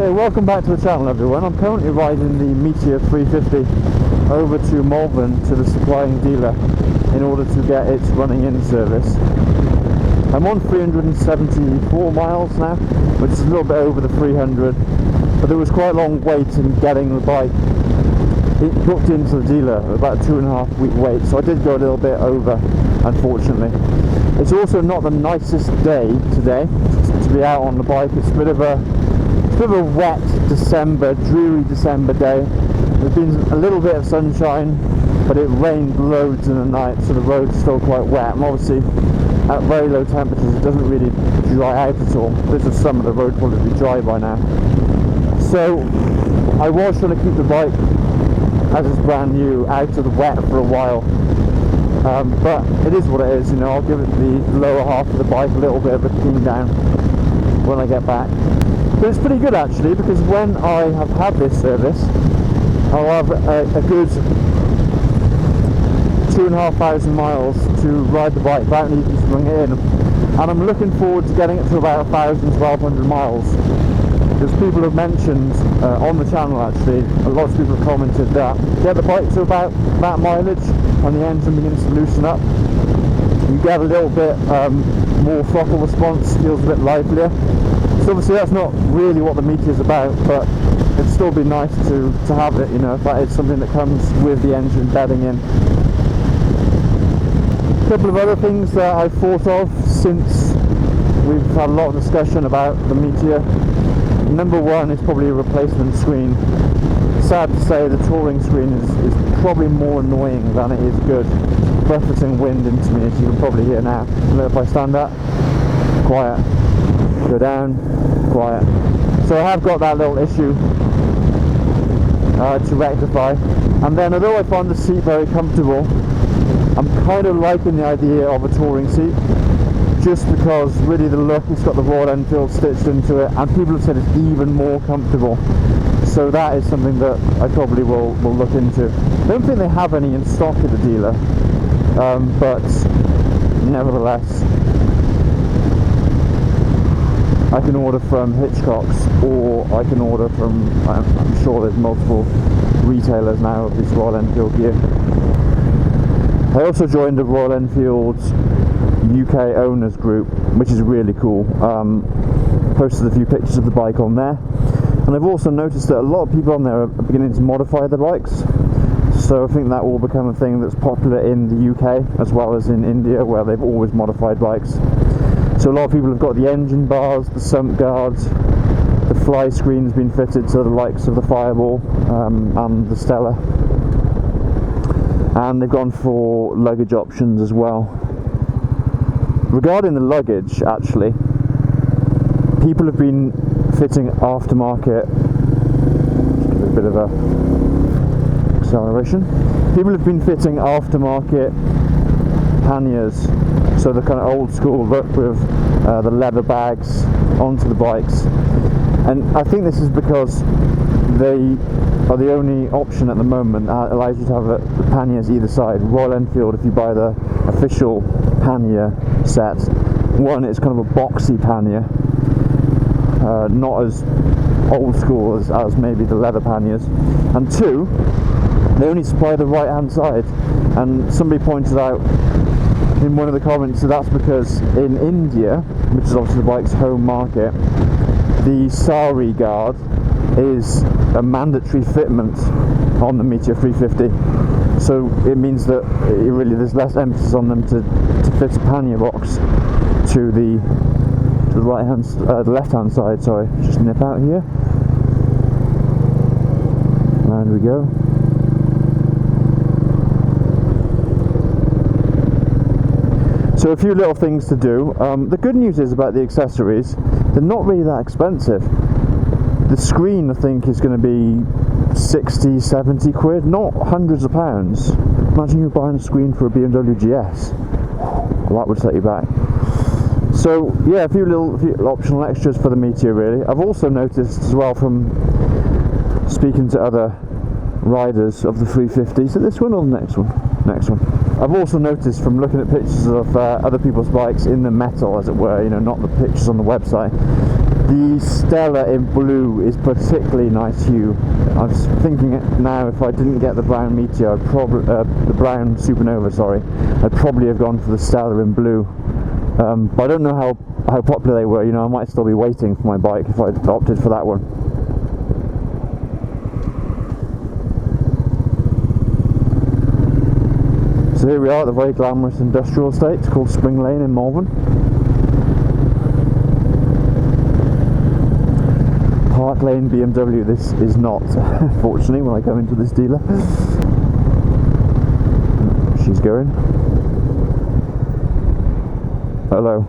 Okay, welcome back to the channel everyone. I'm currently riding the Meteor 350 over to Malvern to the supplying dealer in order to get its running in service. I'm on 374 miles now, which is a little bit over the 300, but there was quite a long wait in getting the bike booked into the dealer, about a 2.5 week wait, so I did go a little bit over, unfortunately. It's also not the nicest day today to be out on the bike. It's a bit of a wet December, dreary December day. There's been a little bit of sunshine, but it rained loads in the night, so the road's still quite wet, and obviously at very low temperatures it doesn't really dry out at all. This is summer, the road will probably be dry by now. So I was trying to keep the bike, as it's brand new, out of the wet for a while, but it is what it is, you know. I'll give it the lower half of the bike a little bit of a clean down when I get back. But it's pretty good actually, because when I have had this service I'll have a good 2,500 miles to ride the bike without needing to bring it in, and I'm looking forward to getting it to about 1,000-1,200 miles. Because people have mentioned on the channel, actually, a lot of people have commented that get the bike to about that mileage and the engine begins to loosen up, you get a little bit more throttle response, feels a bit livelier. So obviously that's not really what the Meteor is about, but it'd still be nice to have it, you know, if that is something that comes with the engine bedding in. A couple of other things that I've thought of since we've had a lot of discussion about the Meteor. Number one is probably a replacement screen. Sad to say, the touring screen is probably more annoying than it is good. Buffeting wind into me, as you can probably hear now. Look, if I stand up, quiet. Go down, quiet. So I have got that little issue to rectify. And then, although I find the seat very comfortable, I'm kind of liking the idea of a touring seat, just because really the look, it's got the Royal Enfield stitched into it, and people have said it's even more comfortable. So that is something that I probably will look into. I don't think they have any in stock at the dealer, but nevertheless, I can order from Hitchcock's, or I can order from, I'm sure there's multiple retailers now of this Royal Enfield gear. I also joined the Royal Enfield UK owners group, which is really cool. Posted a few pictures of the bike on there, and I've also noticed that a lot of people on there are beginning to modify their bikes, so I think that will become a thing that's popular in the UK as well as in India, where they've always modified bikes. So a lot of people have got the engine bars, the sump guards, the fly screen's been fitted to the likes of the Fireball and the Stella, and they've gone for luggage options as well. Regarding the luggage, actually, people have been fitting aftermarket, just give it a bit of a acceleration, people have been fitting aftermarket panniers, so the kind of old school look with the leather bags onto the bikes, and I think this is because they are the only option at the moment that allows you to have the panniers either side. Royal Enfield, if you buy the official pannier set, one, it's kind of a boxy pannier, not as old school as maybe the leather panniers, and two, they only supply the right hand side, and somebody pointed out in one of the comments that that's because in India, which is obviously the bike's home market, the sari guard is a mandatory fitment on the Meteor 350, so it means that there's less emphasis on them to fit a pannier box to the left hand side. Sorry, just nip out here, round we go. So a few little things to do. The good news is about the accessories, they're not really that expensive. The screen, I think, is going to be 60, 70 quid, not hundreds of pounds. Imagine you're buying a screen for a BMW GS. Well, that would set you back. So yeah, a few optional extras for the Meteor really. I've also noticed as well from speaking to other riders of the 350, is it this one or the next one? Next one. I've also noticed from looking at pictures of other people's bikes in the metal, as it were, you know, not the pictures on the website, The Stella in blue is particularly nice hue. I was thinking now, if I didn't get the brown Meteor, I'd probably the brown Supernova, sorry, I'd probably have gone for the Stella in blue. But I don't know how popular they were. You know, I might still be waiting for my bike if I'd opted for that one. So here we are at the very glamorous industrial estate. It's called Spring Lane in Malvern. Park Lane BMW, this is not, fortunately, when I come into this dealer. She's going. Hello.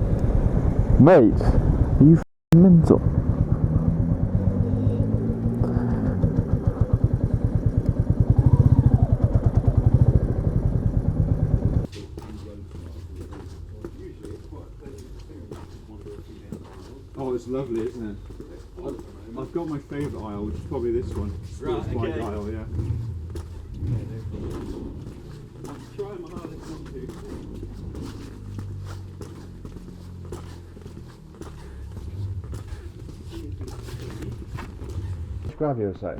Mate, are you f***ing mental? Oh, it's lovely, isn't it? I've got my favourite aisle, which is probably this one. Right, okay. Aisle, yeah. I'm trying my hardest not to. Grab you a sec.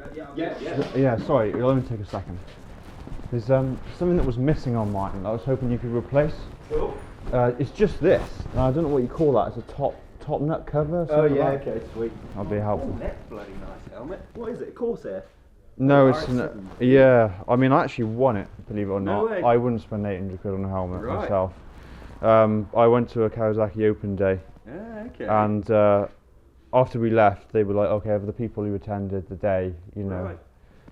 Yeah. Sorry, let me take a second. There's something that was missing on mine that I was hoping you could replace. Sure. It's just this. I don't know what you call that. It's a top nut cover. Oh yeah, like okay, sweet. That'll be helpful. Oh, that's bloody nice helmet. What is it? Corsair? No, it's yeah. I mean, I actually won it. Believe it or not, No way. I wouldn't spend 800 quid on a helmet Right. myself. I went to a Kawasaki Open day, okay. and after we left, they were like, "Okay, for the people who attended the day, you know." Right.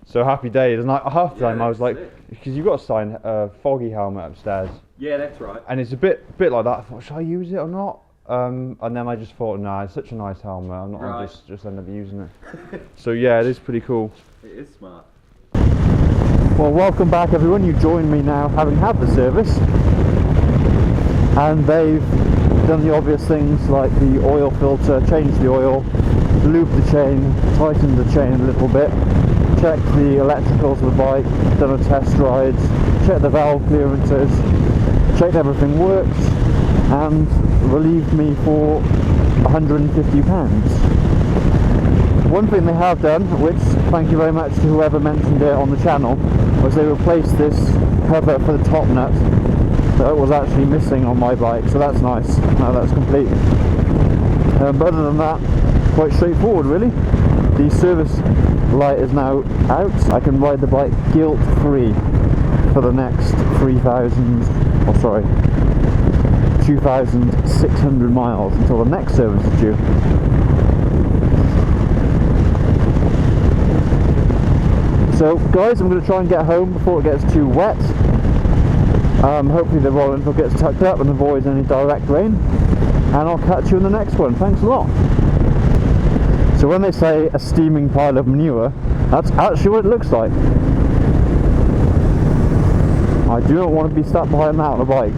So happy days, and half the time I was like, sick. because you've got to sign a foggy helmet upstairs, Yeah, that's right. and it's a bit like that. I thought, should I use it or not? And then I just thought, nah, it's such a nice helmet. I'm not gonna just end up using it. So yeah, it is pretty cool. It is smart. Well, welcome back everyone. You join me now, having had the service, and they've done the obvious things like the oil filter, changed the oil, lubed the chain, tightened the chain a little bit, checked the electricals of the bike, done a test ride, checked the valve clearances, checked everything works, and relieved me for £150. One thing they have done, which thank you very much to whoever mentioned it on the channel, was they replaced this cover for the top nut that was actually missing on my bike, so that's nice. Now that's complete. But other than that, quite straightforward really. The service light is now out. I can ride the bike guilt free for the next 2,600 miles until the next service is due. So guys, I'm going to try and get home before it gets too wet. Hopefully the rolling hook gets tucked up and avoids any direct rain, and I'll catch you in the next one. Thanks a lot. So when they say a steaming pile of manure, that's actually what it looks like. I do not want to be stuck behind that on a bike.